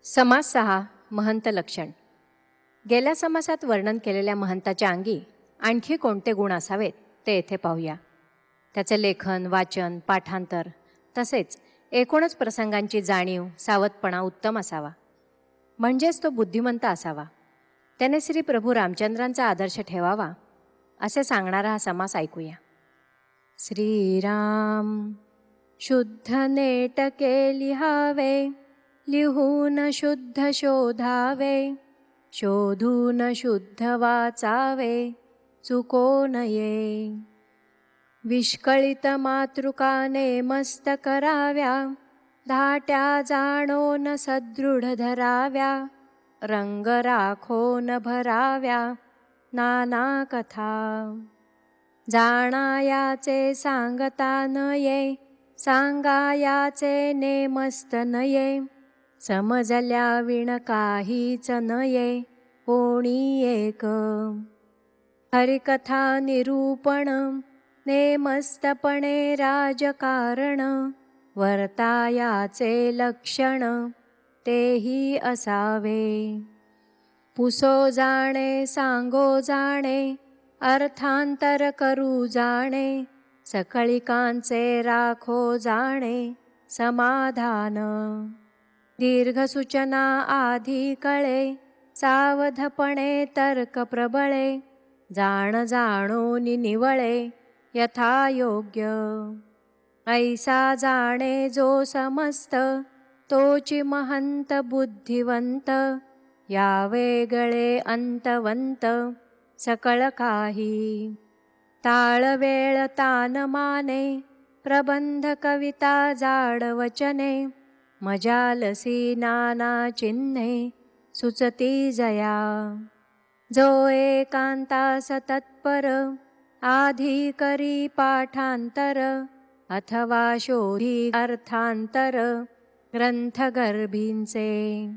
समास 6 महंत लक्षण. गेल्या समासात वर्णन केलेल्या महंताच्या अंगी आणखी कोणते गुण असावेत ते येथे पाहूया. त्याचे लेखन, वाचन, पाठांतर तसेच एकूणच प्रसंगांची जाणीव, सावधपणा उत्तम असावा. म्हणजेच तो बुद्धिमंत असावा. त्याने श्री प्रभू रामचंद्रांचा आदर्श ठेवावा असे सांगणारा हा समास ऐकूया. श्रीराम शुद्ध नेटके लिहावे, लिहून शुद्ध शोधावे, शोधून शुद्ध वाचावे, चुको नये. विष्कळित मातृकाने मस्त कराव्या, धाट्या जाणोन सदृढ धराव्या, रंग राखोन भराव्या नाना कथा. जाणायाचे सांगता नये, सांगायाचे नेमस्त नये, समजल्या विण काहीच नये कोणी एक. हरिकथा निरूपण नेमस्तपणे राजकारण, वर्तायाचे लक्षण तेही असावे. पुसो जाणे सांगो जाणे, अर्थांतर करू जाणे, सकळिकांचे राखो जाणे समाधान. दीर्घ सूचना आधी कळे, सावधपणे तर्क प्रबळे, जाण जाणोनी निवळे यथायोग्य. ऐसा जाणे जो समस्त, तोची महंत बुद्धिवंत, यावे गळे अंतवंत सकळ काही. ताळवेळ तान माने, प्रबंध कविता जाड वचने, मजालसी नाना चिन्हे सुचती जया. जो एकांतास तत्पर, आधी करी पाठांतर, अथवा शोधी अर्थांतर ग्रंथ गर्भींचे.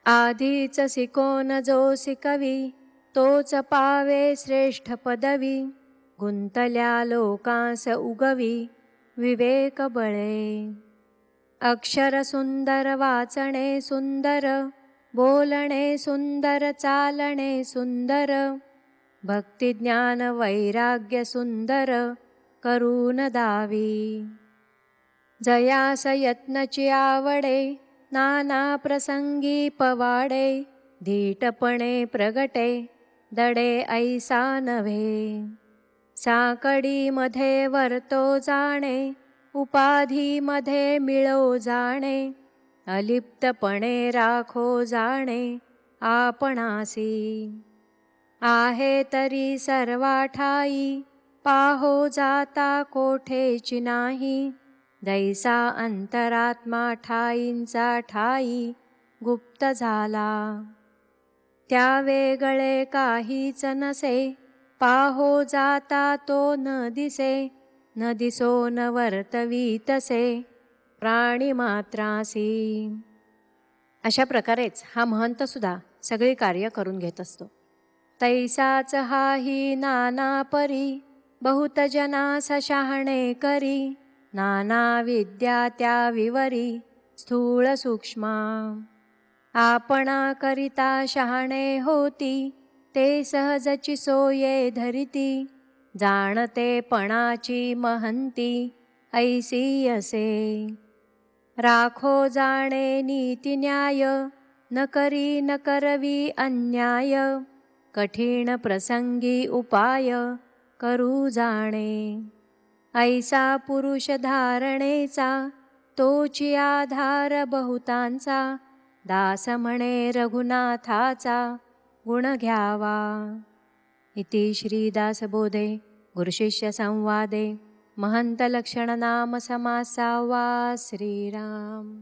आधीच शिकोन जो शिकवी, तोच पावे श्रेष्ठ पदवी, गुंतल्या लोकांस उगवी विवेक बळे. अक्षर सुंदर वाचणे सुंदर, बोलणे सुंदर चालणे सुंदर, भक्ती ज्ञान वैराग्य सुंदर करून दावी. जयास यत्नची आवडे, नाना प्रसंगी पवाडे, धीटपणे प्रगटे दडे ऐसा नव्हे. साकडीमध्ये वर्तो जाणे, उपाधीमध्ये मिळो जाणे, अलिप्तपणे राखो जाणे आपणासी. आहे तरी सर्वा ठाई, पाहो जाता कोठेची नाही, दैसा अंतरात्मा ठाईंचा ठाई गुप्त झाला. त्या वेगळे काहीच नसे, पाहो जाता तो न दिसे, न दिसो न वर्तवीतसे प्राणी मात्रासी. अशा प्रकारेच हा महंत सुद्धा सगळी कार्य करून घेत असतो. तैसाच हाही नाना परी, बहुत जनास शहाणे करी, नाना विद्या त्या विवरी स्थूळ सूक्ष्मा. आपणा करिता शहाणे होती, ते सहजची सोये धरिती, जाणते पणाची महंती ऐसी असे. राखो जाणे नीती न्याय, न करी न करवी अन्याय, कठीण प्रसंगी उपाय करू जाणे. ऐसा पुरुष धारणेचा, तोची आधार बहुतांचा, दास म्हणे रघुनाथाचा गुण घ्यावा. इति श्रीदासबोधे गुरुशिष्य संवादे महंत लक्षण नाम समास 6. श्रीराम.